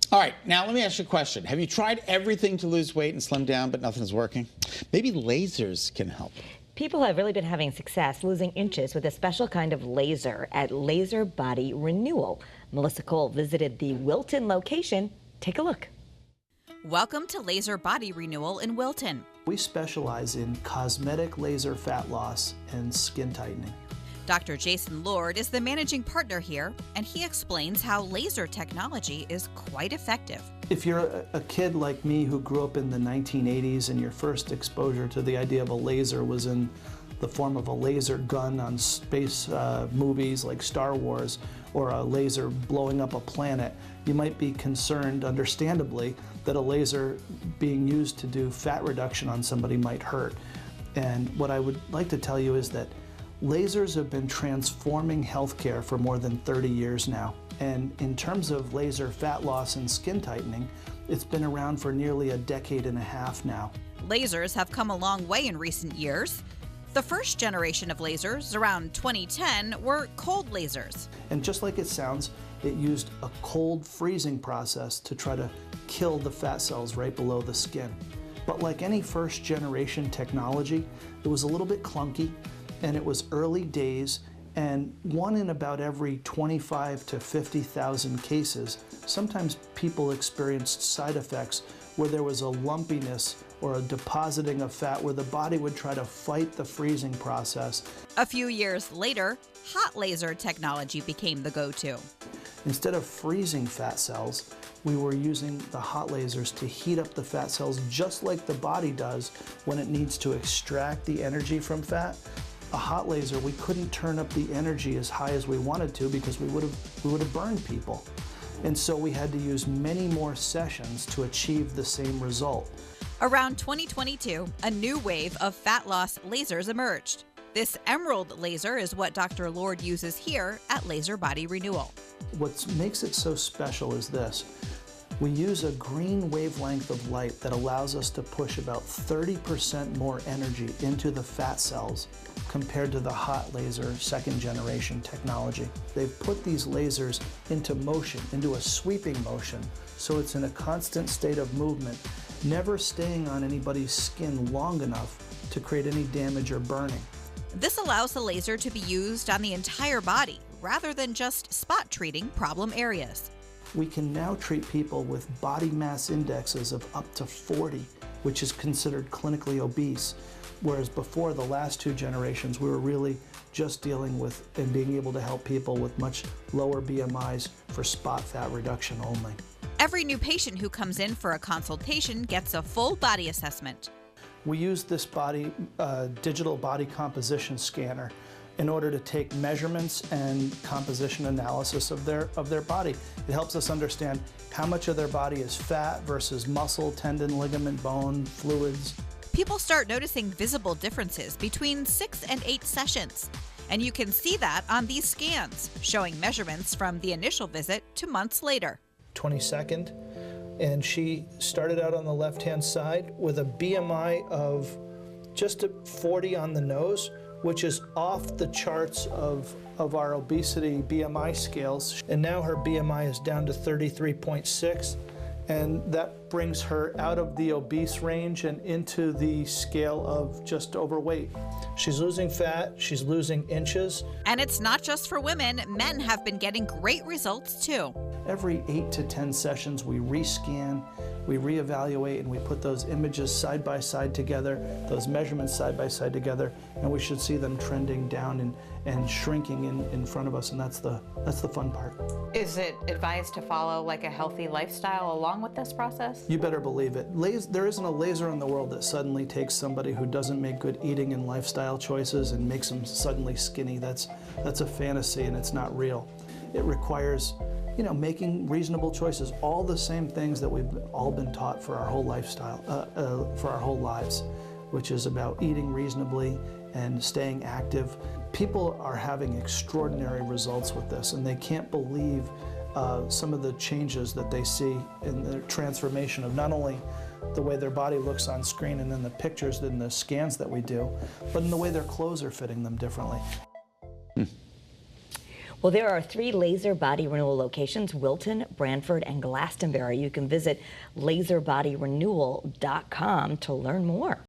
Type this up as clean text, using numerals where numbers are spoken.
All right, now let me ask you a question. Have you tried everything to lose weight and slim down, but nothing's working? Maybe lasers can help. People have really been having success losing inches with a special kind of laser at Laser Body Renewal. Melissa Cole visited the Wilton location. Take a look. Welcome to Laser Body Renewal in Wilton. We specialize in cosmetic laser fat loss and skin tightening. Dr. Jason Lord is the managing partner here, and he explains how laser technology is quite effective. If you're a kid like me who grew up in the 1980s and your first exposure to the idea of a laser was in the form of a laser gun on space movies like Star Wars, or a laser blowing up a planet, you might be concerned, understandably, that a laser being used to do fat reduction on somebody might hurt. And what I would like to tell you is that lasers have been transforming healthcare for more than 30 years now. And in terms of laser fat loss and skin tightening, it's been around for nearly a decade and a half now. Lasers have come a long way in recent years. The first generation of lasers, around 2010, were cold lasers. And just like it sounds, it used a cold freezing process to try to kill the fat cells right below the skin. But like any first generation technology, it was a little bit clunky, and it was early days, and one in about every 25 to 50,000 cases, sometimes people experienced side effects where there was a lumpiness or a depositing of fat where the body would try to fight the freezing process. A few years later, hot laser technology became the go-to. Instead of freezing fat cells, we were using the hot lasers to heat up the fat cells just like the body does when it needs to extract the energy from fat. A hot laser, we couldn't turn up the energy as high as we wanted to because we would have burned people. And so we had to use many more sessions to achieve the same result. Around 2022, a new wave of fat loss lasers emerged. This emerald laser is what Dr. Lord uses here at Laser Body Renewal. What makes it so special is this. We use a green wavelength of light that allows us to push about 30% more energy into the fat cells compared to the hot laser second generation technology. They've put these lasers into motion, into a sweeping motion, so it's in a constant state of movement, never staying on anybody's skin long enough to create any damage or burning. This allows the laser to be used on the entire body rather than just spot treating problem areas. We can now treat people with body mass indexes of up to 40, which is considered clinically obese, whereas before the last two generations, we were really just dealing with and being able to help people with much lower BMIs for spot fat reduction only. Every new patient who comes in for a consultation gets a full body assessment. We use this digital body composition scanner in order to take measurements and composition analysis of their body. It helps us understand how much of their body is fat versus muscle, tendon, ligament, bone, fluids. People start noticing visible differences between 6 and 8 sessions. And you can see that on these scans, showing measurements from the initial visit to months later. 22nd, and she started out on the left-hand side with a BMI of just 40 on the nose, which is off the charts of our obesity BMI scales. And now her BMI is down to 33.6, and that brings her out of the obese range and into the scale of just overweight. She's losing fat, she's losing inches. And it's not just for women, men have been getting great results too. Every 8 to 10 sessions, we rescan, we reevaluate, and we put those images side by side together, those measurements side by side together, and we should see them trending down and shrinking in front of us, and that's the fun part. Is it advised to follow like a healthy lifestyle along with this process? You better believe it. There isn't a laser in the world that suddenly takes somebody who doesn't make good eating and lifestyle choices and makes them suddenly skinny. That's a fantasy, and it's not real. It requires making reasonable choices, all the same things that we've all been taught for our whole lifestyle, for our whole lives, which is about eating reasonably and staying active. People are having extraordinary results with this, and they can't believe some of the changes that they see in the transformation of not only the way their body looks on screen and in the pictures and the scans that we do, but in the way their clothes are fitting them differently. Well, there are 3 laser body renewal locations: Wilton, Branford, and Glastonbury. You can visit laserbodyrenewal.com to learn more.